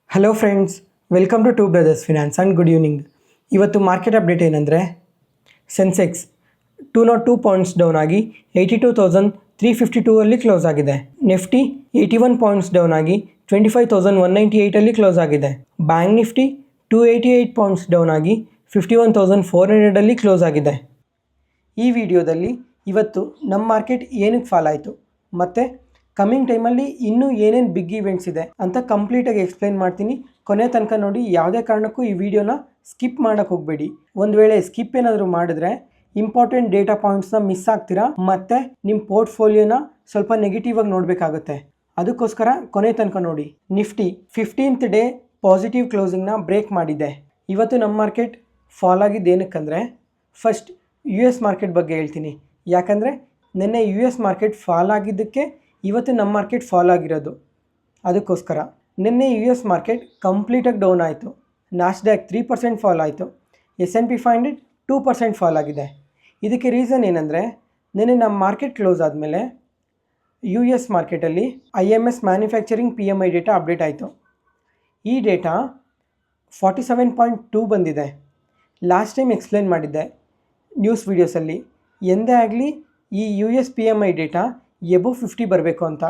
Hello friends, welcome to brothers finance and good evening. ಇವತ್ತು market update ಏನಂದರೆ, sensex 202 points down ಆಗಿ 82,352 ಅಲ್ಲಿ close ಆಗಿದೆ. ನಿಫ್ಟಿ 81 ಪಾಯಿಂಟ್ಸ್ ಡೌನ್ ಆಗಿ 25,198 ಕ್ಲೋಸ್ ಆಗಿದೆ. ಬ್ಯಾಂಕ್ ನಿಫ್ಟಿ 288 ಪಾಯಿಂಟ್ಸ್ ಡೌನ್ ಆಗಿ 51,400 ಅಲ್ಲಿ ಕ್ಲೋಸ್ ಆಗಿದೆ. ಈ ವಿಡಿಯೋದಲ್ಲಿ ಇವತ್ತು ನಮ್ಮ ಮಾರ್ಕೆಟ್ ಏನಕ್ಕೆ ಫಾಲ್ ಆಯಿತು ಮತ್ತು ಕಮ್ಮಿಂಗ್ ಟೈಮಲ್ಲಿ ಇನ್ನೂ ಏನೇನು ಬಿಗ್ ಇವೆಂಟ್ಸ್ ಇದೆ ಅಂತ ಕಂಪ್ಲೀಟಾಗಿ ಎಕ್ಸ್ಪ್ಲೈನ್ ಮಾಡ್ತೀನಿ. ಕೊನೆ ತನಕ ನೋಡಿ, ಯಾವುದೇ ಕಾರಣಕ್ಕೂ ಈ ವಿಡಿಯೋನ ಸ್ಕಿಪ್ ಮಾಡೋಕ್ಕೆ ಹೋಗಬೇಡಿ. ಒಂದು ವೇಳೆ ಸ್ಕಿಪ್ ಏನಾದರೂ ಮಾಡಿದ್ರೆ ಇಂಪಾರ್ಟೆಂಟ್ ಡೇಟಾ ಪಾಯಿಂಟ್ಸ್ನ ಮಿಸ್ ಆಗ್ತೀರಾ ಮತ್ತು ನಿಮ್ಮ ಪೋರ್ಟ್ಫೋಲಿಯೋನ ಸ್ವಲ್ಪ ನೆಗೆಟಿವ್ ಆಗಿ ನೋಡಬೇಕಾಗುತ್ತೆ. ಅದಕ್ಕೋಸ್ಕರ ಕೊನೆ ತನಕ ನೋಡಿ. ನಿಫ್ಟಿ 15th ಡೇ ಪಾಸಿಟಿವ್ ಕ್ಲೋಸಿಂಗ್ನ ಬ್ರೇಕ್ ಮಾಡಿದೆ. ಇವತ್ತು ನಮ್ಮ ಮಾರ್ಕೆಟ್ ಫಾಲ್ ಆಗಿದ್ದು ಏನಕ್ಕಂದರೆ, ಫಸ್ಟ್ US ಮಾರ್ಕೆಟ್ ಬಗ್ಗೆ ಹೇಳ್ತೀನಿ. ಯಾಕಂದರೆ ನಿನ್ನೆ US ಮಾರ್ಕೆಟ್ ಫಾಲ್ ಆಗಿದ್ದಕ್ಕೆ ಇವತ್ತು ನಮ್ಮ ಮಾರ್ಕೆಟ್ ಫಾಲ್ ಆಗಿರೋದು. ಅದಕ್ಕೋಸ್ಕರ ನಿನ್ನೆ US ಮಾರ್ಕೆಟ್ ಕಂಪ್ಲೀಟಾಗಿ ಡೌನ್ ಆಯಿತು. ನಾಸ್ಡ್ಯಾಕ್ 3% ಫಾಲ್ ಆಯಿತು. S&P 500 2% ಫಾಲ್ ಆಗಿದೆ. ಇದಕ್ಕೆ ರೀಸನ್ ಏನಂದರೆ, ನಿನ್ನೆ ನಮ್ಮ ಮಾರ್ಕೆಟ್ ಕ್ಲೋಸ್ ಆದಮೇಲೆ US ಮಾರ್ಕೆಟಲ್ಲಿ IMS manufacturing PMI data update ಆಯಿತು. ಈ ಡೇಟಾ 47.2 ಬಂದಿದೆ. ಲಾಸ್ಟ್ ಟೈಮ್ ಎಕ್ಸ್ಪ್ಲೇನ್ ಮಾಡಿದ್ದೆ ನ್ಯೂಸ್ ವೀಡಿಯೋಸಲ್ಲಿ, ಎಂದೇ ಆಗಲಿ ಈ US PMI ಡೇಟಾ ಎಬೋ 50 ಬರಬೇಕು ಅಂತ.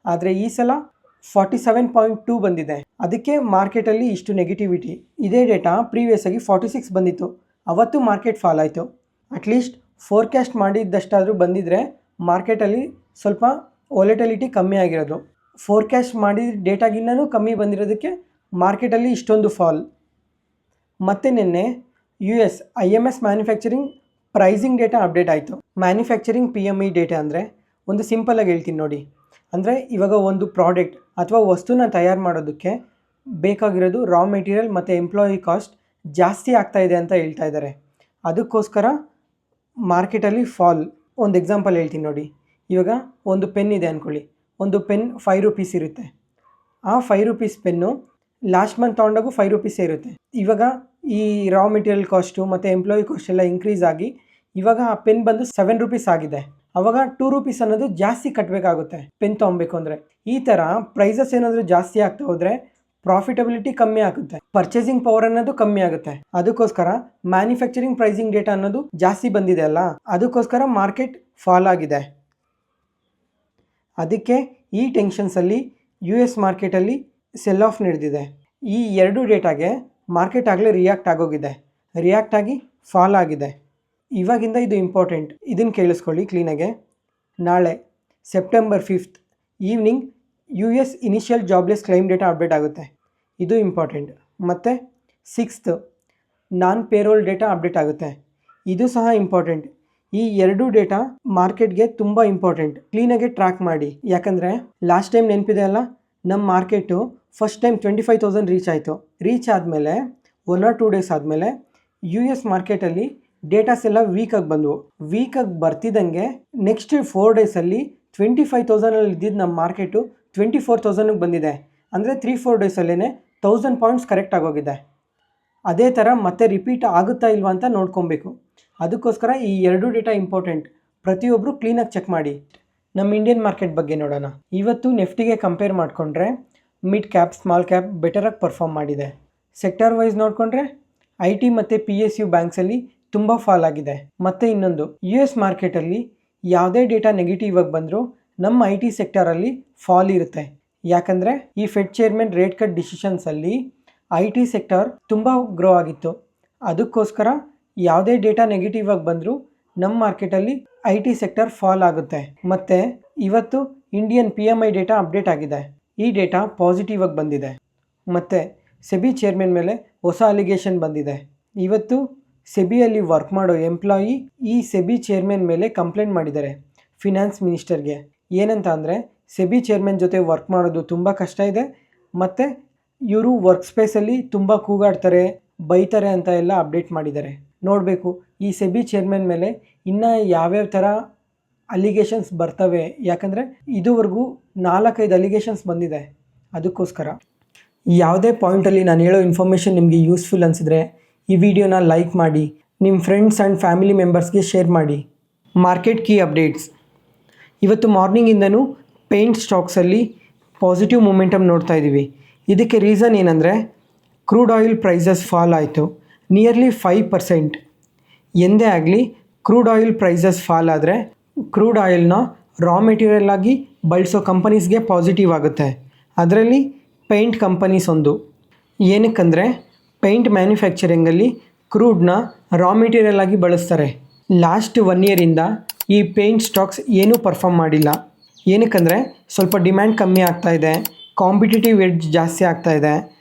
ಆದರೆ ಈ ಸಲ 47.2 ಬಂದಿದೆ. ಅದಕ್ಕೆ ಮಾರ್ಕೆಟಲ್ಲಿ ಇಷ್ಟು ನೆಗೆಟಿವಿಟಿ. ಇದೇ ಡೇಟಾ ಪ್ರೀವಿಯಸ್ ಆಗಿ 46 ಬಂದಿತ್ತು. ಅವತ್ತು ಮಾರ್ಕೆಟ್ ಫಾಲ್ ಆಯಿತು. ಅಟ್ಲೀಸ್ಟ್ ಫೋರ್ಕ್ಯಾಸ್ಟ್ ಮಾಡಿದ್ದಷ್ಟಾದರೂ ಬಂದಿದ್ದರೆ ಮಾರ್ಕೆಟಲ್ಲಿ ಸ್ವಲ್ಪ ವಾಲಟಿಲಿಟಿ ಕಮ್ಮಿ ಆಗಿರೋದು. ಫೋರ್ಕ್ಯಾಸ್ಟ್ ಮಾಡಿದ ಡೇಟಾಗಿನ್ನೂ ಕಮ್ಮಿ ಬಂದಿರೋದಕ್ಕೆ ಮಾರ್ಕೆಟಲ್ಲಿ ಇಷ್ಟೊಂದು ಫಾಲ್. ಮತ್ತು ನಿನ್ನೆ US IMS manufacturing pricing data update ಆಯಿತು. ಮ್ಯಾನುಫ್ಯಾಕ್ಚರಿಂಗ್ PMI ಡೇಟಾ ಅಂದರೆ ಒಂದು ಸಿಂಪಲಾಗಿ ಹೇಳ್ತೀನಿ ನೋಡಿ. ಅಂದರೆ ಇವಾಗ ಒಂದು ಪ್ರಾಡಕ್ಟ್ ಅಥವಾ ವಸ್ತುನ ತಯಾರು ಮಾಡೋದಕ್ಕೆ ಬೇಕಾಗಿರೋದು ರಾ ಮೆಟೀರಿಯಲ್ ಮತ್ತು ಎಂಪ್ಲಾಯಿ ಕಾಸ್ಟ್ ಜಾಸ್ತಿ ಆಗ್ತಾಯಿದೆ ಅಂತ ಹೇಳ್ತಾ ಇದ್ದಾರೆ. ಅದಕ್ಕೋಸ್ಕರ ಮಾರ್ಕೆಟಲ್ಲಿ ಫಾಲ್. ಒಂದು ಎಕ್ಸಾಂಪಲ್ ಹೇಳ್ತೀನಿ ನೋಡಿ. ಇವಾಗ ಒಂದು ಪೆನ್ ಇದೆ ಅಂದ್ಕೊಳ್ಳಿ. ಒಂದು ಪೆನ್ 5 ರೂಪೀಸ್ ಇರುತ್ತೆ. ಆ 5 ರೂಪೀಸ್ ಪೆನ್ನು ಲಾಸ್ಟ್ ಮಂತ್ ತೊಗೊಂಡಾಗೂ 5 ರೂಪೀಸೇ ಇರುತ್ತೆ. ಇವಾಗ ಈ ರಾ ಮೆಟೀರಿಯಲ್ ಕಾಸ್ಟು ಮತ್ತು ಎಂಪ್ಲಾಯಿ ಕಾಸ್ಟ್ ಎಲ್ಲ ಇನ್ಕ್ರೀಸ್ ಆಗಿ ಇವಾಗ ಆ ಪೆನ್ ಬಂದು 7 ರೂಪೀಸ್ ಆಗಿದೆ. ಅವಾಗ 2 ರೂಪೀಸ್ ಅನ್ನೋದು ಜಾಸ್ತಿ ಕಟ್ಟಬೇಕಾಗುತ್ತೆ ಪೆನ್ ತೊಗೊಬೇಕು ಅಂದರೆ. ಈ ಥರ ಪ್ರೈಸಸ್ ಏನಾದರೂ ಜಾಸ್ತಿ ಆಗ್ತಾ ಹೋದರೆ ಪ್ರಾಫಿಟಬಿಲಿಟಿ ಕಮ್ಮಿ ಆಗುತ್ತೆ, ಪರ್ಚೇಸಿಂಗ್ ಪವರ್ ಅನ್ನೋದು ಕಮ್ಮಿ ಆಗುತ್ತೆ. ಅದಕ್ಕೋಸ್ಕರ ಮ್ಯಾನುಫ್ಯಾಕ್ಚರಿಂಗ್ ಪ್ರೈಸಿಂಗ್ ಡೇಟಾ ಅನ್ನೋದು ಜಾಸ್ತಿ ಬಂದಿದೆ ಅಲ್ಲ, ಅದಕ್ಕೋಸ್ಕರ ಮಾರ್ಕೆಟ್ ಫಾಲ್ ಆಗಿದೆ. ಅದಕ್ಕೆ ಈ ಟೆನ್ಷನ್ಸಲ್ಲಿ US ಮಾರ್ಕೆಟಲ್ಲಿ ಸೆಲ್ ಆಫ್ ನಡೆದಿದೆ. ಈ ಎರಡು ಡೇಟಾಗೆ ಮಾರ್ಕೆಟ್ ಆಗಲೇ ರಿಯಾಕ್ಟ್ ಆಗೋಗಿದೆ. ರಿಯಾಕ್ಟ್ ಆಗಿ ಫಾಲ್ ಆಗಿದೆ. ಇವಾಗಿಂದ ಇದು ಇಂಪಾರ್ಟೆಂಟ್, ಇದನ್ನು ಕೇಳಿಸ್ಕೊಳ್ಳಿ ಕ್ಲೀನಾಗೆ. ನಾಳೆ September 5th evening US initial jobless claim data update ಆಗುತ್ತೆ. ಇದು ಇಂಪಾರ್ಟೆಂಟ್. ಮತ್ತು 6th ನಾನ್ ಪೇರೋಲ್ ಡೇಟಾ ಅಪ್ಡೇಟ್ ಆಗುತ್ತೆ. ಇದು ಸಹ ಇಂಪಾರ್ಟೆಂಟ್. ಈ ಎರಡು ಡೇಟಾ ಮಾರ್ಕೆಟ್ಗೆ ತುಂಬ ಇಂಪಾರ್ಟೆಂಟ್. ಕ್ಲೀನಾಗೆ ಟ್ರ್ಯಾಕ್ ಮಾಡಿ. ಯಾಕಂದರೆ ಲಾಸ್ಟ್ ಟೈಮ್ ನೆನಪಿದೆ ಅಲ್ಲ, ನಮ್ಮ ಮಾರ್ಕೆಟು ಫಸ್ಟ್ ಟೈಮ್ 25,000 ರೀಚ್ ಆಯಿತು. ರೀಚ್ ಆದಮೇಲೆ 1 or 2 ಡೇಸ್ ಆದಮೇಲೆ US ಮಾರ್ಕೆಟಲ್ಲಿ ಡೇಟಾಸ್ ಎಲ್ಲ ವೀಕಾಗಿ ಬಂದವು. ವೀಕಾಗಿ ಬರ್ತಿದ್ದಂಗೆ ನೆಕ್ಸ್ಟ್ 4 ಡೇಸಲ್ಲಿ 25,000 ಇದ್ದಿದ್ದು ನಮ್ಮ ಮಾರ್ಕೆಟು 24,000ಗೆ ಬಂದಿದೆ. ಅಂದರೆ 3-4 ಡೇಸಲ್ಲೇ 1000 ಪಾಯಿಂಟ್ಸ್ ಕರೆಕ್ಟ್ ಆಗೋಗಿದೆ. ಅದೇ ಥರ ಮತ್ತೆ ರಿಪೀಟ್ ಆಗುತ್ತಾ ಇಲ್ವಾ ಅಂತ ನೋಡ್ಕೊಬೇಕು. ಅದಕ್ಕೋಸ್ಕರ ಈ ಎರಡು ಡೇಟಾ ಇಂಪಾರ್ಟೆಂಟ್. ಪ್ರತಿಯೊಬ್ಬರು ಕ್ಲೀನಾಗಿ ಚೆಕ್ ಮಾಡಿ. ನಮ್ಮ ಇಂಡಿಯನ್ ಮಾರ್ಕೆಟ್ ಬಗ್ಗೆ ನೋಡೋಣ. ಇವತ್ತು ನಿಫ್ಟಿಗೆ ಕಂಪೇರ್ ಮಾಡಿಕೊಂಡ್ರೆ ಮಿಡ್ ಕ್ಯಾಪ್, ಸ್ಮಾಲ್ ಕ್ಯಾಪ್ ಬೆಟರಾಗಿ ಪರ್ಫಾರ್ಮ್ ಮಾಡಿದೆ. ಸೆಕ್ಟರ್ ವೈಸ್ ನೋಡಿಕೊಂಡ್ರೆ IT ಮತ್ತು PSU ಬ್ಯಾಂಕ್ಸಲ್ಲಿ ತುಂಬ ಫಾಲ್ ಆಗಿದೆ. ಮತ್ತು ಇನ್ನೊಂದು, US ಮಾರ್ಕೆಟಲ್ಲಿ ಯಾವುದೇ ಡೇಟಾ ನೆಗೆಟಿವ್ ಆಗಿ ಬಂದರೂ ನಮ್ಮ IT ಸೆಕ್ಟರಲ್ಲಿ ಫಾಲ್ ಇರುತ್ತೆ. ಯಾಕಂದರೆ ಈ ಫೆಡ್ ಚೇರ್ಮನ್ ರೇಟ್ ಕಟ್ ಡಿಸಿಷನ್ಸಲ್ಲಿ IT ಸೆಕ್ಟರ್ ತುಂಬ ಗ್ರೋ ಆಗಿತ್ತು. ಅದಕ್ಕೋಸ್ಕರ ಯಾವುದೇ ಡೇಟಾ ನೆಗೆಟಿವ್ ಆಗಿ ಬಂದರೂ ನಮ್ಮ ಮಾರ್ಕೆಟಲ್ಲಿ IT ಸೆಕ್ಟರ್ ಫಾಲ್ ಆಗುತ್ತೆ. ಮತ್ತು ಇವತ್ತು ಇಂಡಿಯನ್ PMI ಡೇಟಾ ಅಪ್ಡೇಟ್ ಆಗಿದೆ. ಈ ಡೇಟಾ ಪಾಸಿಟಿವ್ ಆಗಿ ಬಂದಿದೆ. ಮತ್ತು ಸೆಬಿ ಚೇರ್ಮನ್ ಮೇಲೆ ಹೊಸ ಅಲಿಗೇಷನ್ ಬಂದಿದೆ. ಇವತ್ತು ಸೆಬಿಯಲ್ಲಿ ವರ್ಕ್ ಮಾಡೋ ಎಂಪ್ಲಾಯಿ ಈ ಸೆಬಿ ಚೇರ್ಮನ್ ಮೇಲೆ ಕಂಪ್ಲೇಂಟ್ ಮಾಡಿದ್ದಾರೆ ಫಿನಾನ್ಸ್ ಮಿನಿಸ್ಟರ್ಗೆ. ಏನಂತ ಅಂದರೆ, ಸೆಬಿ ಚೇರ್ಮನ್ ಜೊತೆ ವರ್ಕ್ ಮಾಡೋದು ತುಂಬ ಕಷ್ಟ ಇದೆ ಮತ್ತು ಇವರು ವರ್ಕ್ ಸ್ಪೇಸಲ್ಲಿ ತುಂಬ ಕೂಗಾಡ್ತಾರೆ, ಬೈತಾರೆ ಅಂತ ಎಲ್ಲ ಅಪ್ಡೇಟ್ ಮಾಡಿದ್ದಾರೆ. ನೋಡಬೇಕು ಈ ಸೆಬಿ ಚೇರ್ಮನ್ ಮೇಲೆ ಇನ್ನೂ ಯಾವ್ಯಾವ ಥರ ಅಲಿಗೇಷನ್ಸ್ ಬರ್ತವೆ. ಯಾಕಂದರೆ ಇದುವರೆಗೂ 4-5 ಅಲಿಗೇಷನ್ಸ್ ಬಂದಿದೆ. ಅದಕ್ಕೋಸ್ಕರ ಯಾವುದೇ ಪಾಯಿಂಟಲ್ಲಿ ನಾನು ಹೇಳೋ ಇನ್ಫಾರ್ಮೇಷನ್ ನಿಮಗೆ ಯೂಸ್ಫುಲ್ ಅನಿಸಿದ್ರೆ ಈ ವಿಡಿಯೋನ ಲೈಕ್ ಮಾಡಿ, ನಿಮ್ಮ ಫ್ರೆಂಡ್ಸ್ ಆ್ಯಂಡ್ ಫ್ಯಾಮಿಲಿ ಮೆಂಬರ್ಸ್ಗೆ ಶೇರ್ ಮಾಡಿ. Market key updates. ಇವತ್ತು ಮಾರ್ನಿಂಗಿಂದನೂ ಪೇಂಟ್ ಸ್ಟಾಕ್ಸಲ್ಲಿ ಪಾಸಿಟಿವ್ ಮೊಮೆಂಟಮ್ ನೋಡ್ತಾ ಇದ್ದೀವಿ. ಇದಕ್ಕೆ ರೀಸನ್ ಏನಂದರೆ ಕ್ರೂಡ್ ಆಯಿಲ್ ಪ್ರೈಸಸ್ ಫಾಲ್ ಆಯಿತು ನಿಯರ್ಲಿ 5%. ಎಂದೇ ಆಗಲಿ ಕ್ರೂಡ್ ಆಯಿಲ್ ಪ್ರೈಸಸ್ ಫಾಲ್ ಆದರೆ ಕ್ರೂಡ್ ಆಯಿಲ್ನ ರಾ ಮೆಟೀರಿಯಲ್ ಆಗಿ ಬಳಸೋ ಕಂಪನೀಸ್ಗೆ ಪಾಸಿಟಿವ್ ಆಗುತ್ತೆ. ಅದರಲ್ಲಿ ಪೇಂಟ್ ಕಂಪನೀಸ್ ಒಂದು. ಏನಕ್ಕಂದರೆ ಪೇಂಟ್ ಮ್ಯಾನುಫ್ಯಾಕ್ಚರಿಂಗಲ್ಲಿ ಕ್ರೂಡ್ನ ರಾ ಮೆಟೀರಿಯಲ್ ಆಗಿ ಬಳಸ್ತಾರೆ. ಲಾಸ್ಟ್ 1 ಇಯರಿಂದ ಈ ಪೇಂಟ್ ಸ್ಟಾಕ್ಸ್ ಏನೂ ಪರ್ಫಾರ್ಮ್ ಮಾಡಿಲ್ಲ. ಏನಕ್ಕಂದರೆ ಸ್ವಲ್ಪ ಡಿಮ್ಯಾಂಡ್ ಕಮ್ಮಿ ಆಗ್ತಾಯಿದೆ, ಕಾಂಪಿಟೇಟಿವ್ ಎಡ್ಜ್ ಜಾಸ್ತಿ ಆಗ್ತಾಯಿದೆ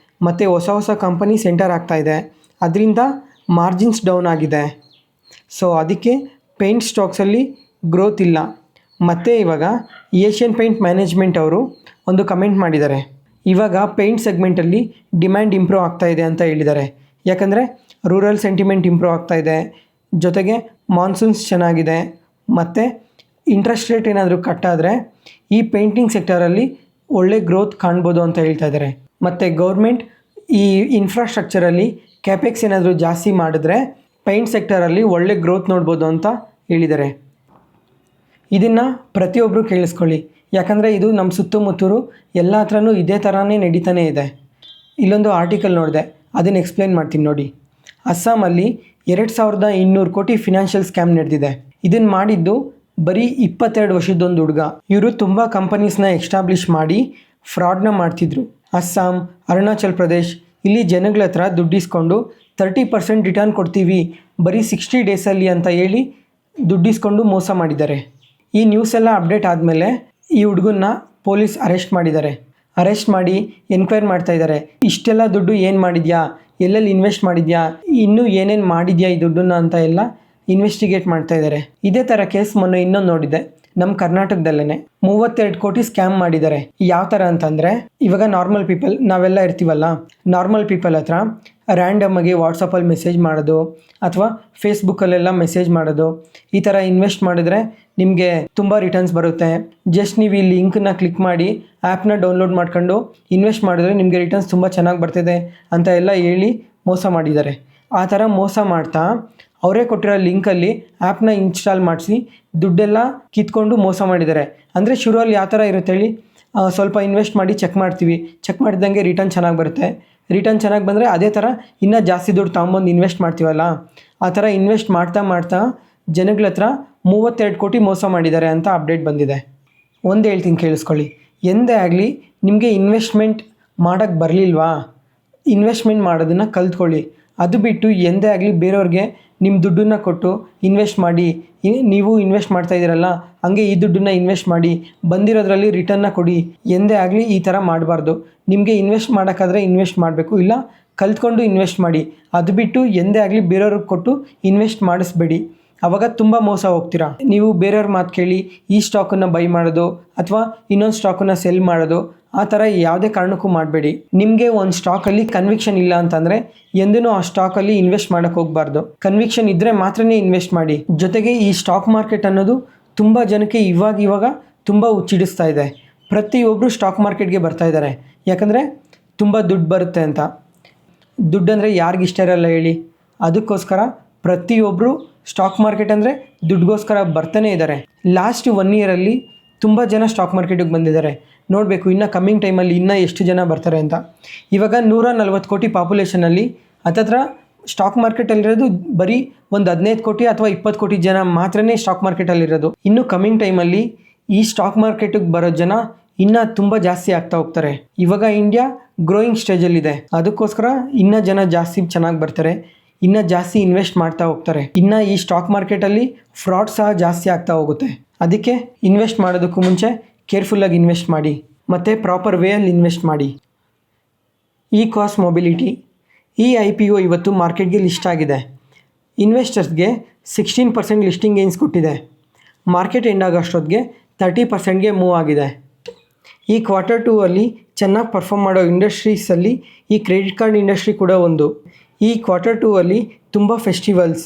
ಮತ್ತು ಹೊಸ ಕಂಪನೀಸ್ ಎಂಟರ್ ಆಗ್ತಾಯಿದೆ. ಅದರಿಂದ ಮಾರ್ಜಿನ್ಸ್ ಡೌನ್ ಆಗಿದೆ. ಸೊ ಅದಕ್ಕೆ ಪೇಂಟ್ ಸ್ಟಾಕ್ಸಲ್ಲಿ ಗ್ರೋತ್ ಇಲ್ಲ. ಮತ್ತು ಇವಾಗ ಏಷ್ಯನ್ ಪೇಂಟ್ ಮ್ಯಾನೇಜ್ಮೆಂಟ್ ಅವರು ಒಂದು ಕಮೆಂಟ್ ಮಾಡಿದ್ದಾರೆ. ಇವಾಗ ಪೇಂಟ್ ಸೆಗ್ಮೆಂಟಲ್ಲಿ ಡಿಮ್ಯಾಂಡ್ ಇಂಪ್ರೂವ್ ಆಗ್ತಾಯಿದೆ ಅಂತ ಹೇಳಿದ್ದಾರೆ. ಯಾಕಂದರೆ ರೂರಲ್ ಸೆಂಟಿಮೆಂಟ್ ಇಂಪ್ರೂವ್ ಆಗ್ತಾಯಿದೆ, ಜೊತೆಗೆ ಮಾನ್ಸೂನ್ಸ್ ಚೆನ್ನಾಗಿದೆ ಮತ್ತು ಇಂಟ್ರೆಸ್ಟ್ ರೇಟ್ ಏನಾದರೂ ಕಟ್ಟಾದರೆ ಈ ಪೇಂಟಿಂಗ್ ಸೆಕ್ಟರಲ್ಲಿ ಒಳ್ಳೆ ಗ್ರೋತ್ ಕಾಣ್ಬೋದು ಅಂತ ಹೇಳ್ತಾ ಇದ್ದಾರೆ. ಮತ್ತು ಗೌರ್ಮೆಂಟ್ ಈ ಇನ್ಫ್ರಾಸ್ಟ್ರಕ್ಚರಲ್ಲಿ ಕ್ಯಾಪೆಕ್ಸ್ ಏನಾದರೂ ಜಾಸ್ತಿ ಮಾಡಿದ್ರೆ ಪೇಂಟ್ ಸೆಕ್ಟರಲ್ಲಿ ಒಳ್ಳೆ ಗ್ರೋತ್ ನೋಡ್ಬೋದು ಅಂತ ಹೇಳಿದ್ದಾರೆ. ಇದನ್ನು ಪ್ರತಿಯೊಬ್ಬರು ಕೇಳಿಸ್ಕೊಳ್ಳಿ, ಯಾಕಂದರೆ ಇದು ನಮ್ಮ ಸುತ್ತಮುತ್ತಲು ಎಲ್ಲ ಹತ್ರನೂ ಇದೇ ಥರನೇ ನಡೀತಾನೇ ಇದೆ. ಇಲ್ಲೊಂದು ಆರ್ಟಿಕಲ್ ನೋಡಿದೆ, ಅದನ್ನು ಎಕ್ಸ್ಪ್ಲೇನ್ ಮಾಡ್ತೀನಿ ನೋಡಿ. ಅಸ್ಸಾಮಲ್ಲಿ 2200 ಕೋಟಿ ಫಿನಾನ್ಷಿಯಲ್ ಸ್ಕ್ಯಾಮ್ ನಡೆದಿದೆ. ಇದನ್ನು ಮಾಡಿದ್ದು ಬರೀ 22 ವರ್ಷದೊಂದು ಹುಡುಗ. ಇವರು ತುಂಬ ಕಂಪನೀಸ್ನ ಎಸ್ಟಾಬ್ಲಿಷ್ ಮಾಡಿ ಫ್ರಾಡ್ನ ಮಾಡ್ತಿದ್ರು. ಅಸ್ಸಾಂ, ಅರುಣಾಚಲ್ ಪ್ರದೇಶ್ ಇಲ್ಲಿ ಜನಗಳ ಹತ್ರ ದುಡ್ಡಿಸ್ಕೊಂಡು 30% ರಿಟರ್ನ್ ಕೊಡ್ತೀವಿ ಬರೀ 60 ಡೇಸಲ್ಲಿ ಅಂತ ಹೇಳಿ ದುಡ್ಡಿಸ್ಕೊಂಡು ಮೋಸ ಮಾಡಿದ್ದಾರೆ. ಈ ನ್ಯೂಸ್ ಎಲ್ಲ ಅಪ್ಡೇಟ್ ಆದಮೇಲೆ ಈ ಹುಡುಗನ್ನ ಪೊಲೀಸ್ ಅರೆಸ್ಟ್ ಮಾಡಿದ್ದಾರೆ. ಅರೆಸ್ಟ್ ಮಾಡಿ ಎನ್ಕ್ವೈರ್ ಮಾಡ್ತಾ ಇದ್ದಾರೆ. ಇಷ್ಟೆಲ್ಲ ದುಡ್ಡು ಏನು ಮಾಡಿದ್ಯಾ, ಎಲ್ಲೆಲ್ಲಿ ಇನ್ವೆಸ್ಟ್ ಮಾಡಿದ್ಯಾ, ಇನ್ನೂ ಏನೇನು ಮಾಡಿದ್ಯಾ ಈ ದುಡ್ಡನ್ನ ಅಂತ ಎಲ್ಲ ಇನ್ವೆಸ್ಟಿಗೇಟ್ ಮಾಡ್ತಾ ಇದ್ದಾರೆ. ಇದೇ ಥರ ಕೇಸ್ ಮೊನ್ನೆ ಇನ್ನೊಂದು ನೋಡಿದ್ದೆ, ನಮ್ಮ ಕರ್ನಾಟಕದಲ್ಲೇ 32 ಕೋಟಿ ಸ್ಕ್ಯಾಮ್ ಮಾಡಿದ್ದಾರೆ. ಯಾವ ಥರ ಅಂತಂದರೆ, ಇವಾಗ ನಾರ್ಮಲ್ ಪೀಪಲ್ ನಾವೆಲ್ಲ ಇರ್ತೀವಲ್ಲ, ನಾರ್ಮಲ್ ಪೀಪಲ್ ಹತ್ರ ರ್ಯಾಂಡಮ್ಮಾಗಿ ವಾಟ್ಸಪ್ಪಲ್ಲಿ ಮೆಸೇಜ್ ಮಾಡೋದು ಅಥವಾ ಫೇಸ್ಬುಕ್ಕಲ್ಲೆಲ್ಲ ಮೆಸೇಜ್ ಮಾಡೋದು, ಈ ಥರ ಇನ್ವೆಸ್ಟ್ ಮಾಡಿದ್ರೆ ನಿಮಗೆ ತುಂಬ ರಿಟರ್ನ್ಸ್ ಬರುತ್ತೆ, ಜಸ್ಟ್ ನೀವು ಈ ಲಿಂಕ್ನ ಕ್ಲಿಕ್ ಮಾಡಿ ಆ್ಯಪ್ನ ಡೌನ್ಲೋಡ್ ಮಾಡ್ಕೊಂಡು ಇನ್ವೆಸ್ಟ್ ಮಾಡಿದ್ರೆ ನಿಮಗೆ ರಿಟರ್ನ್ಸ್ ತುಂಬ ಚೆನ್ನಾಗಿ ಬರ್ತಿದೆ ಅಂತ ಎಲ್ಲ ಹೇಳಿ ಮೋಸ ಮಾಡಿದ್ದಾರೆ. ಆ ಥರ ಮೋಸ ಮಾಡ್ತಾ ಅವರೇ ಕೊಟ್ಟಿರೋ ಲಿಂಕಲ್ಲಿ ಆ್ಯಪ್ನ ಇನ್ಸ್ಟಾಲ್ ಮಾಡಿಸಿ ದುಡ್ಡೆಲ್ಲ ಕಿತ್ಕೊಂಡು ಮೋಸ ಮಾಡಿದ್ದಾರೆ. ಅಂದರೆ ಶುರುವಲ್ಲಿ ಯಾವ ಥರ ಇರುತ್ತೆ ಹೇಳಿ, ಸ್ವಲ್ಪ ಇನ್ವೆಸ್ಟ್ ಮಾಡಿ ಚೆಕ್ ಮಾಡ್ತೀವಿ, ಚೆಕ್ ಮಾಡಿದಂಗೆ ರಿಟರ್ನ್ ಚೆನ್ನಾಗಿ ಬರುತ್ತೆ, ರಿಟರ್ನ್ ಚೆನ್ನಾಗಿ ಬಂದರೆ ಅದೇ ಥರ ಇನ್ನೂ ಜಾಸ್ತಿ ದುಡ್ಡು ತೊಗೊಂಬಂದು ಇನ್ವೆಸ್ಟ್ ಮಾಡ್ತೀವಲ್ಲ, ಆ ಥರ ಇನ್ವೆಸ್ಟ್ ಮಾಡ್ತಾ ಜನಗಳ ಹತ್ರ 32 ಕೋಟಿ ಮೋಸ ಮಾಡಿದ್ದಾರೆ ಅಂತ ಅಪ್ಡೇಟ್ ಬಂದಿದೆ. ಒಂದು ಹೇಳ್ತೀನಿ ಕೇಳಿಸ್ಕೊಳ್ಳಿ, ಎಂದೇ ಆಗಲಿ ನಿಮಗೆ ಇನ್ವೆಸ್ಟ್ಮೆಂಟ್ ಮಾಡೋಕ್ಕೆ ಬರಲಿಲ್ವಾ, ಇನ್ವೆಸ್ಟ್ಮೆಂಟ್ ಮಾಡೋದನ್ನು ಕಲ್ತ್ಕೊಳ್ಳಿ. ಅದು ಬಿಟ್ಟು ಎಂದೇ ಆಗಲಿ ಬೇರೆಯವ್ರಿಗೆ ನಿಮ್ಮ ದುಡ್ಡನ್ನು ಕೊಟ್ಟು ಇನ್ವೆಸ್ಟ್ ಮಾಡಿ, ನೀವು ಇನ್ವೆಸ್ಟ್ ಮಾಡ್ತಾಯಿದ್ದೀರಲ್ಲ ಹಂಗೆ ಈ ದುಡ್ಡನ್ನು ಇನ್ವೆಸ್ಟ್ ಮಾಡಿ ಬಂದಿರೋದ್ರಲ್ಲಿ ರಿಟರ್ನ್ನ ಕೊಡಿ, ಎಂದೇ ಆಗಲಿ ಈ ಥರ ಮಾಡಬಾರ್ದು. ನಿಮಗೆ ಇನ್ವೆಸ್ಟ್ ಮಾಡೋಕ್ಕಾದ್ರೆ ಇನ್ವೆಸ್ಟ್ ಮಾಡಬೇಕು, ಇಲ್ಲ ಕಲ್ತ್ಕೊಂಡು ಇನ್ವೆಸ್ಟ್ ಮಾಡಿ. ಅದು ಬಿಟ್ಟು ಎಂದೇ ಆಗಲಿ ಬೇರೆಯವ್ರಿಗೆ ಕೊಟ್ಟು ಇನ್ವೆಸ್ಟ್ ಮಾಡಿಸ್ಬೇಡಿ, ಆವಾಗ ತುಂಬ ಮೋಸ ಹೋಗ್ತೀರಾ. ನೀವು ಬೇರೆಯವ್ರ ಮಾತು ಕೇಳಿ ಈ ಸ್ಟಾಕನ್ನು ಬೈ ಮಾಡೋದು ಅಥವಾ ಇನ್ನೊಂದು ಸ್ಟಾಕನ್ನು ಸೆಲ್ ಮಾಡೋದು, ಆ ಥರ ಯಾವುದೇ ಕಾರಣಕ್ಕೂ ಮಾಡಬೇಡಿ. ನಿಮಗೆ ಒಂದು ಸ್ಟಾಕಲ್ಲಿ ಕನ್ವಿಕ್ಷನ್ ಇಲ್ಲ ಅಂತಂದರೆ ಎಂದೂ ಆ ಸ್ಟಾಕಲ್ಲಿ ಇನ್ವೆಸ್ಟ್ ಮಾಡೋಕ್ಕೆ ಹೋಗಬಾರ್ದು. ಕನ್ವಿಕ್ಷನ್ ಇದ್ದರೆ ಮಾತ್ರನೇ ಇನ್ವೆಸ್ಟ್ ಮಾಡಿ. ಜೊತೆಗೆ ಈ ಸ್ಟಾಕ್ ಮಾರ್ಕೆಟ್ ಅನ್ನೋದು ತುಂಬ ಜನಕ್ಕೆ ಇವಾಗ ತುಂಬ ಹುಚ್ಚಿಡಿಸ್ತಾ ಇದೆ. ಪ್ರತಿಯೊಬ್ಬರು ಸ್ಟಾಕ್ ಮಾರ್ಕೆಟ್ಗೆ ಬರ್ತಾ ಇದ್ದಾರೆ, ಯಾಕಂದರೆ ತುಂಬ ದುಡ್ಡು ಬರುತ್ತೆ ಅಂತ. ದುಡ್ಡಂದರೆ ಯಾರಿಗಿಷ್ಟ ಇರಲ್ಲ ಹೇಳಿ, ಅದಕ್ಕೋಸ್ಕರ ಪ್ರತಿಯೊಬ್ಬರು ಸ್ಟಾಕ್ ಮಾರ್ಕೆಟ್ ಅಂದರೆ ದುಡ್ಡುಗೋಸ್ಕರ ಬರ್ತಾನೆ ಇದ್ದಾರೆ. ಲಾಸ್ಟ್ 1 ಇಯರಲ್ಲಿ ತುಂಬ ಜನ ಸ್ಟಾಕ್ ಮಾರ್ಕೆಟಿಗೆ ಬಂದಿದ್ದಾರೆ. ನೋಡಬೇಕು ಇನ್ನು ಕಮ್ಮಿಂಗ್ ಟೈಮಲ್ಲಿ ಇನ್ನೂ ಎಷ್ಟು ಜನ ಬರ್ತಾರೆ ಅಂತ. ಇವಾಗ 140 ಕೋಟಿ ಪಾಪ್ಯುಲೇಷನಲ್ಲಿ ಹತ್ತತ್ರ ಸ್ಟಾಕ್ ಮಾರ್ಕೆಟಲ್ಲಿರೋದು ಬರೀ ಒಂದು 15 ಕೋಟಿ ಅಥವಾ 20 ಕೋಟಿ ಜನ ಮಾತ್ರನೇ ಸ್ಟಾಕ್ ಮಾರ್ಕೆಟಲ್ಲಿರೋದು. ಇನ್ನು ಕಮ್ಮಿಂಗ್ ಟೈಮಲ್ಲಿ ಈ ಸ್ಟಾಕ್ ಮಾರ್ಕೆಟಿಗೆ ಬರೋ ಜನ ಇನ್ನೂ ತುಂಬ ಜಾಸ್ತಿ ಆಗ್ತಾ ಹೋಗ್ತಾರೆ. ಇವಾಗ ಇಂಡಿಯಾ ಗ್ರೋಯಿಂಗ್ ಸ್ಟೇಜಲ್ಲಿದೆ, ಅದಕ್ಕೋಸ್ಕರ ಇನ್ನೂ ಜನ ಜಾಸ್ತಿ ಚೆನ್ನಾಗಿ ಬರ್ತಾರೆ, ಇನ್ನೂ ಜಾಸ್ತಿ ಇನ್ವೆಸ್ಟ್ ಮಾಡ್ತಾ ಹೋಗ್ತಾರೆ. ಇನ್ನು ಈ ಸ್ಟಾಕ್ ಮಾರ್ಕೆಟಲ್ಲಿ ಫ್ರಾಡ್ ಸಹ ಜಾಸ್ತಿ ಆಗ್ತಾ ಹೋಗುತ್ತೆ. ಅದಕ್ಕೆ ಇನ್ವೆಸ್ಟ್ ಮಾಡೋದಕ್ಕೂ ಮುಂಚೆ ಕೇರ್ಫುಲ್ಲಾಗಿ ಇನ್ವೆಸ್ಟ್ ಮಾಡಿ ಮತ್ತು ಪ್ರಾಪರ್ ವೇಯಲ್ಲಿ ಇನ್ವೆಸ್ಟ್ ಮಾಡಿ. ಇಕಾಸ್ ಮೊಬಿಲಿಟಿ ಈ IPO ಇವತ್ತು ಮಾರ್ಕೆಟ್ಗೆ ಲಿಸ್ಟ್ ಆಗಿದೆ. ಇನ್ವೆಸ್ಟರ್ಸ್ಗೆ 16% ಲಿಸ್ಟಿಂಗ್ ಗೇನ್ಸ್ ಕೊಟ್ಟಿದೆ. ಮಾರ್ಕೆಟ್ ಎಂಡ್ ಆಗೋಷ್ಟೊತ್ತಿಗೆ 30%ಗೆ ಮೂವ್ ಆಗಿದೆ. ಈ Q2 ಅಲ್ಲಿ ಚೆನ್ನಾಗಿ ಪರ್ಫಾರ್ಮ್ ಮಾಡೋ ಇಂಡಸ್ಟ್ರೀಸಲ್ಲಿ ಈ ಕ್ರೆಡಿಟ್ ಕಾರ್ಡ್ ಇಂಡಸ್ಟ್ರಿ ಕೂಡ ಒಂದು. ಈ Q2 ಅಲ್ಲಿ ತುಂಬ ಫೆಸ್ಟಿವಲ್ಸ್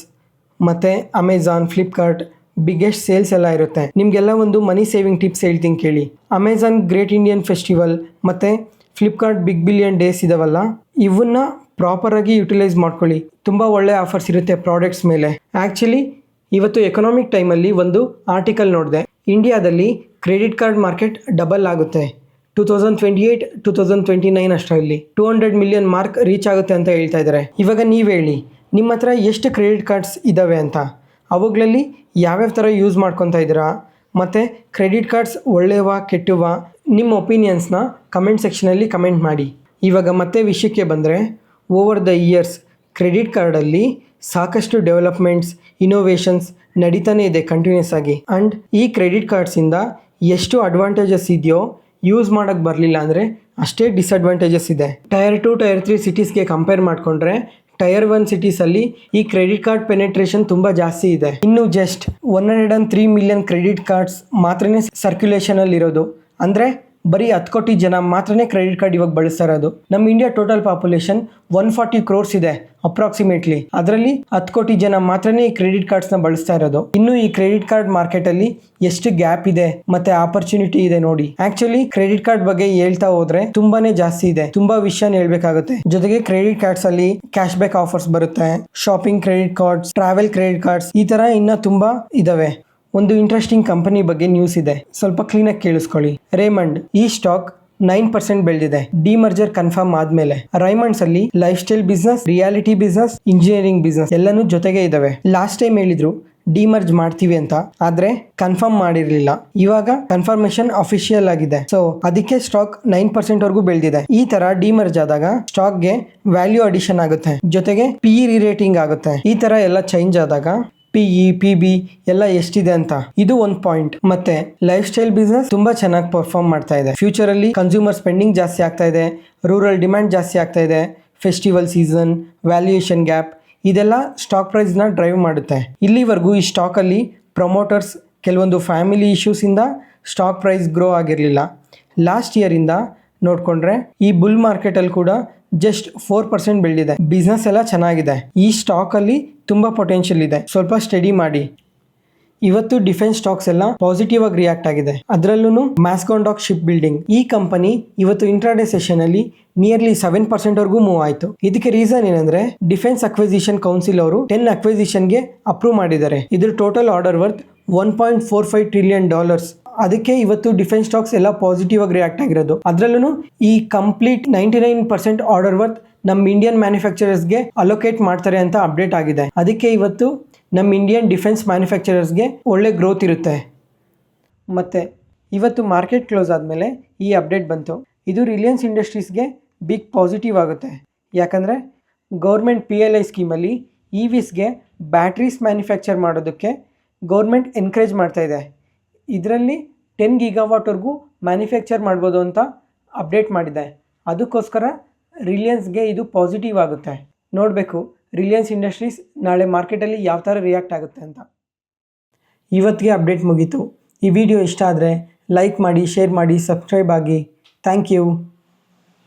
ಮತ್ತು ಅಮೆಝಾನ್, ಫ್ಲಿಪ್ಕಾರ್ಟ್ ಬಿಗ್ಗೆಸ್ಟ್ ಸೇಲ್ಸ್ ಎಲ್ಲ ಇರುತ್ತೆ. ನಿಮಗೆಲ್ಲ ಒಂದು ಮನಿ ಸೇವಿಂಗ್ ಟಿಪ್ಸ್ ಹೇಳ್ತೀನಿ ಕೇಳಿ. ಅಮೆಝಾನ್ ಗ್ರೇಟ್ ಇಂಡಿಯನ್ ಫೆಸ್ಟಿವಲ್ ಮತ್ತು ಫ್ಲಿಪ್ಕಾರ್ಟ್ ಬಿಗ್ ಬಿಲಿಯನ್ ಡೇಸ್ ಇದಾವಲ್ಲ, ಇವನ್ನ ಪ್ರಾಪರಾಗಿ ಯುಟಿಲೈಸ್ ಮಾಡ್ಕೊಳ್ಳಿ. ತುಂಬ ಒಳ್ಳೆ ಆಫರ್ಸ್ ಇರುತ್ತೆ ಪ್ರಾಡಕ್ಟ್ಸ್ ಮೇಲೆ. ಆ್ಯಕ್ಚುಲಿ ಇವತ್ತು ಎಕನಾಮಿಕ್ ಟೈಮಲ್ಲಿ ಒಂದು ಆರ್ಟಿಕಲ್ ನೋಡಿದೆ, ಇಂಡಿಯಾದಲ್ಲಿ ಕ್ರೆಡಿಟ್ ಕಾರ್ಡ್ ಮಾರ್ಕೆಟ್ ಡಬಲ್ ಆಗುತ್ತೆ. 2028 2029 ಅಷ್ಟರಲ್ಲಿ 200 ಮಿಲಿಯನ್ ಮಾರ್ಕ್ ರೀಚ್ ಆಗುತ್ತೆ ಅಂತ ಹೇಳ್ತಾ ಇದ್ದಾರೆ. ಇವಾಗ ನೀವು ಹೇಳಿ, ನಿಮ್ಮ ಹತ್ರ ಎಷ್ಟು ಕ್ರೆಡಿಟ್ ಕಾರ್ಡ್ಸ್ ಇದ್ದಾವೆ ಅಂತ, ಅವುಗಳಲ್ಲಿ ಯಾವ್ಯಾವ ಥರ ಯೂಸ್ ಮಾಡ್ಕೊತಾ ಇದ್ದೀರಾ, ಮತ್ತು ಕ್ರೆಡಿಟ್ ಕಾರ್ಡ್ಸ್ ಒಳ್ಳೆಯವಾ ಕೆಟ್ಟವಾ, ನಿಮ್ಮ ಒಪಿನಿಯನ್ಸ್ನ ಕಮೆಂಟ್ ಸೆಕ್ಷನಲ್ಲಿ ಕಮೆಂಟ್ ಮಾಡಿ. ಇವಾಗ ಮತ್ತೆ ವಿಷಯಕ್ಕೆ ಬಂದರೆ, ಓವರ್ ದ ಇಯರ್ಸ್ ಕ್ರೆಡಿಟ್ ಕಾರ್ಡಲ್ಲಿ ಸಾಕಷ್ಟು ಡೆವಲಪ್ಮೆಂಟ್ಸ್, ಇನೋವೇಷನ್ಸ್ ನಡೀತಾನೆ ಇದೆ ಕಂಟಿನ್ಯೂಸ್ ಆಗಿ. ಆ್ಯಂಡ್ ಈ ಕ್ರೆಡಿಟ್ ಕಾರ್ಡ್ಸಿಂದ ಎಷ್ಟು ಅಡ್ವಾಂಟೇಜಸ್ ಇದೆಯೋ ಯೂಸ್ ಮಾಡೋಕ್ಕೆ ಬರಲಿಲ್ಲ ಅಂದರೆ ಅಷ್ಟೇ ಡಿಸ್ಅಡ್ವಾಂಟೇಜಸ್ ಇದೆ. ಟೈರ್ 2 ಟೈರ್ 3 ಸಿಟೀಸ್ಗೆ ಕಂಪೇರ್ ಮಾಡಿಕೊಂಡ್ರೆ ಟೈರ್ 1 ಸಿಟೀಸಲ್ಲಿ ಈ ಕ್ರೆಡಿಟ್ ಕಾರ್ಡ್ ಪೆನೆಟ್ರೇಷನ್ ತುಂಬ ಜಾಸ್ತಿ ಇದೆ. ಇನ್ನು ಜಸ್ಟ್ 103 ಮಿಲಿಯನ್ ಕ್ರೆಡಿಟ್ ಕಾರ್ಡ್ಸ್ ಮಾತ್ರನೇ ಸರ್ಕ್ಯುಲೇಷನಲ್ಲಿ ಇರೋದು. ಅಂದರೆ ಬರೀ 10 ಕೋಟಿ ಜನ ಮಾತ್ರನೇ ಕ್ರೆಡಿಟ್ ಕಾರ್ಡ್ ಇವಾಗ ಬಳಸ್ತಾ ಇರೋದು. ನಮ್ಮ ಇಂಡಿಯಾ ಟೋಟಲ್ ಪಾಪ್ಯುಲೇಷನ್ 140 ಕ್ರೋರ್ಸ್ ಇದೆ ಅಪ್ರಾಕ್ಸಿಮೇಟ್ಲಿ. ಅದರಲ್ಲಿ 10 ಕೋಟಿ ಜನ ಮಾತ್ರನೇ ಈ ಕ್ರೆಡಿಟ್ ಕಾರ್ಡ್ಸ್ನ ಬಳಸ್ತಾ ಇರೋದು. ಇನ್ನು ಈ ಕ್ರೆಡಿಟ್ ಕಾರ್ಡ್ ಮಾರ್ಕೆಟಲ್ಲಿ ಎಷ್ಟು ಗ್ಯಾಪ್ ಇದೆ ಮತ್ತೆ ಆಪರ್ಚುನಿಟಿ ಇದೆ ನೋಡಿ. ಆಕ್ಚುಲಿ ಕ್ರೆಡಿಟ್ ಕಾರ್ಡ್ ಬಗ್ಗೆ ಹೇಳ್ತಾ ಹೋದ್ರೆ ತುಂಬಾನೇ ಜಾಸ್ತಿ ಇದೆ, ತುಂಬಾ ವಿಷಯನ ಹೇಳ್ಬೇಕಾಗುತ್ತೆ. ಜೊತೆಗೆ ಕ್ರೆಡಿಟ್ ಕಾರ್ಡ್ಸ್ ಅಲ್ಲಿ ಕ್ಯಾಶ್ ಬ್ಯಾಕ್ ಆಫರ್ಸ್ ಬರುತ್ತೆ, shopping credit cards, travel credit cards, ಈ ತರ ಇನ್ನ ತುಂಬಾ ಇದಾವೆ. ಒಂದು ಇಂಟ್ರೆಸ್ಟಿಂಗ್ ಕಂಪನಿ ಬಗ್ಗೆ ನ್ಯೂಸ್ ಇದೆ, ಸ್ವಲ್ಪ ಕ್ಲೀನಾಗಿ ಕೇಳಿಸ್ಕೊಳ್ಳಿ. ರೇಮಂಡ್ ಈ ಸ್ಟಾಕ್ 9% ಬೆಳೆದಿದೆ ಡಿಮರ್ಜರ್ ಕನ್ಫರ್ಮ್ ಆದ್ಮೇಲೆ. ರೈಮಂಡ್ಸ್ ಅಲ್ಲಿ life style business, reality business, engineering business ಎಲ್ಲಾನು ಜೊತೆಗೆ ಇದಾವೆ. ಲಾಸ್ಟ್ ಟೈಮ್ ಹೇಳಿದ್ರು ಡಿಮರ್ಜ್ ಮಾಡ್ತೀವಿ ಅಂತ, ಆದ್ರೆ ಕನ್ಫರ್ಮ್ ಮಾಡಿರ್ಲಿಲ್ಲ. ಇವಾಗ ಕನ್ಫರ್ಮೇಶನ್ ಅಫಿಷಿಯಲ್ ಆಗಿದೆ. ಸೊ ಅದಕ್ಕೆ ಸ್ಟಾಕ್ 9% ವರೆಗೂ ಬೆಳೆದಿದೆ. ಈ ತರ ಡಿಮರ್ಜ್ ಆದಾಗ ಸ್ಟಾಕ್ಗೆ ವ್ಯಾಲ್ಯೂ ಅಡಿಷನ್ ಆಗುತ್ತೆ, ಜೊತೆಗೆ PE ರಿರೇಟಿಂಗ್ ಆಗುತ್ತೆ. ಈ ತರ ಎಲ್ಲ ಚೇಂಜ್ ಆದಾಗ PE PB ಎಲ್ಲ ಎಷ್ಟಿದೆ ಅಂತ ಇದು ಒಂದು ಪಾಯಿಂಟ್. ಮತ್ತೆ ಲೈಫ್ ಸ್ಟೈಲ್ ಬಿಸ್ನೆಸ್ ತುಂಬಾ ಚೆನ್ನಾಗಿ ಪರ್ಫಾರ್ಮ್ ಮಾಡ್ತಾ ಇದೆ. ಫ್ಯೂಚರ್ ಅಲ್ಲಿ ಕನ್ಸ್ಯೂಮರ್ ಸ್ಪೆಂಡಿಂಗ್ ಜಾಸ್ತಿ ಆಗ್ತಾ ಇದೆ, ರೂರಲ್ ಡಿಮ್ಯಾಂಡ್ ಜಾಸ್ತಿ ಆಗ್ತಾ ಇದೆ, ಫೆಸ್ಟಿವಲ್ ಸೀಸನ್, ವ್ಯಾಲ್ಯೂಯೇಷನ್ ಗ್ಯಾಪ್ ಇದೆಲ್ಲ ಸ್ಟಾಕ್ ಪ್ರೈಸ್ನ ಡ್ರೈವ್ ಮಾಡುತ್ತೆ. ಇಲ್ಲಿವರೆಗೂ ಈ ಸ್ಟಾಕಲ್ಲಿ ಪ್ರಮೋಟರ್ಸ್ ಕೆಲವೊಂದು ಫ್ಯಾಮಿಲಿ ಇಶ್ಯೂಸಿಂದ ಸ್ಟಾಕ್ ಪ್ರೈಸ್ ಗ್ರೋ ಆಗಿರಲಿಲ್ಲ. ಲಾಸ್ಟ್ ಇಯರಿಂದ ನೋಡಿಕೊಂಡ್ರೆ ಈ ಬುಲ್ ಮಾರ್ಕೆಟಲ್ಲಿ ಕೂಡ ಜಸ್ಟ್ 4% ಬೆಳೆದಿದೆ. ಬಿಸ್ನೆಸ್ ಎಲ್ಲ ಚೆನ್ನಾಗಿದೆ. ಈ ಸ್ಟಾಕಲ್ಲಿ ತುಂಬ ಪೊಟೆನ್ಷಿಯಲ್ ಇದೆ, ಸ್ವಲ್ಪ ಸ್ಟಡಿ ಮಾಡಿ. ಇವತ್ತು ಡಿಫೆನ್ಸ್ ಸ್ಟಾಕ್ಸ್ ಎಲ್ಲ ಪಾಸಿಟಿವ್ ಆಗಿ ರಿಯಾಕ್ಟ್ ಆಗಿದೆ. ಅದರಲ್ಲೂ ಮ್ಯಾಸ್ಕಾಂಡಾಕ್ ಶಿಪ್ ಬಿಲ್ಡಿಂಗ್ ಈ ಕಂಪನಿ ಇವತ್ತು ಇಂಟ್ರಾಡೇ ಸೆಷನ್ ಅಲ್ಲಿ ನಿಯರ್ಲಿ 7% ವರೆಗೂ ಮೂವ್ ಆಯಿತು. ಇದಕ್ಕೆ ರೀಸನ್ ಏನಂದ್ರೆ ಡಿಫೆನ್ಸ್ ಅಕ್ವಿಸಿಷನ್ ಕೌನ್ಸಿಲ್ ಅವರು 10 ಅಕ್ವಿಸಿಷನ್ಗೆ ಅಪ್ರೂವ್ ಮಾಡಿದ್ದಾರೆ. ಇದ್ರ ಟೋಟಲ್ ಆರ್ಡರ್ ವರ್ತ್ $1.45 ಟ್ರಿಲಿಯನ್. ಅದಕ್ಕೆ ಇವತ್ತು ಡಿಫೆನ್ಸ್ ಸ್ಟಾಕ್ಸ್ ಎಲ್ಲ ಪಾಸಿಟಿವ್ ಆಗಿ ರಿಯಾಕ್ಟ್ ಆಗಿರೋದು. ಅದರಲ್ಲೂ ಈ ಕಂಪ್ಲೀಟ್ 99% ಆರ್ಡರ್ ವರ್ತ್ ನಮ್ಮ ಇಂಡಿಯನ್ ಮ್ಯಾನುಫ್ಯಾಕ್ಚರರ್ಸ್ಗೆ ಅಲೋಕೇಟ್ ಮಾಡ್ತಾರೆ ಅಂತ ಅಪ್ಡೇಟ್ ಆಗಿದೆ. ಅದಕ್ಕೆ ಇವತ್ತು ನಮ್ಮ ಇಂಡಿಯನ್ ಡಿಫೆನ್ಸ್ ಮ್ಯಾನುಫ್ಯಾಕ್ಚರರ್ಸ್ಗೆ ಒಳ್ಳೆ ಗ್ರೋತ್ ಇರುತ್ತೆ. ಮತ್ತು ಇವತ್ತು ಮಾರ್ಕೆಟ್ ಕ್ಲೋಸ್ ಆದಮೇಲೆ ಈ ಅಪ್ಡೇಟ್ ಬಂತು. ಇದು ರಿಲಯನ್ಸ್ ಇಂಡಸ್ಟ್ರೀಸ್ಗೆ ಬಿಗ್ ಪಾಸಿಟಿವ್ ಆಗುತ್ತೆ. ಯಾಕಂದರೆ ಗೌರ್ಮೆಂಟ್ PLI ಸ್ಕೀಮಲ್ಲಿ EVಸ್ಗೆ ಬ್ಯಾಟ್ರೀಸ್ ಮ್ಯಾನುಫ್ಯಾಕ್ಚರ್ ಮಾಡೋದಕ್ಕೆ ಗೌರ್ಮೆಂಟ್ ಎನ್ಕರೇಜ್ ಮಾಡ್ತಾ ಇದೆ. ಇದರಲ್ಲಿ 10 ಗಿಗಾವಾಟ್ವರೆಗೂ ಮ್ಯಾನುಫ್ಯಾಕ್ಚರ್ ಮಾಡ್ಬೋದು ಅಂತ ಅಪ್ಡೇಟ್ ಮಾಡಿದೆ. ಅದಕ್ಕೋಸ್ಕರ ರಿಲಯನ್ಸ್ಗೆ ಇದು ಪಾಸಿಟಿವ್ ಆಗುತ್ತೆ. ನೋಡಬೇಕು ರಿಲಯನ್ಸ್ ಇಂಡಸ್ಟ್ರೀಸ್ ನಾಳೆ ಮಾರ್ಕೆಟಲ್ಲಿ ಯಾವ ಥರ ರಿಯಾಕ್ಟ್ ಆಗುತ್ತೆ ಅಂತ. ಇವತ್ತಿಗೆ ಅಪ್ಡೇಟ್ ಮುಗೀತು. ಈ ವಿಡಿಯೋ ಇಷ್ಟ ಆದರೆ ಲೈಕ್ ಮಾಡಿ, ಶೇರ್ ಮಾಡಿ, ಸಬ್ಸ್ಕ್ರೈಬ್ ಆಗಿ. Thank you.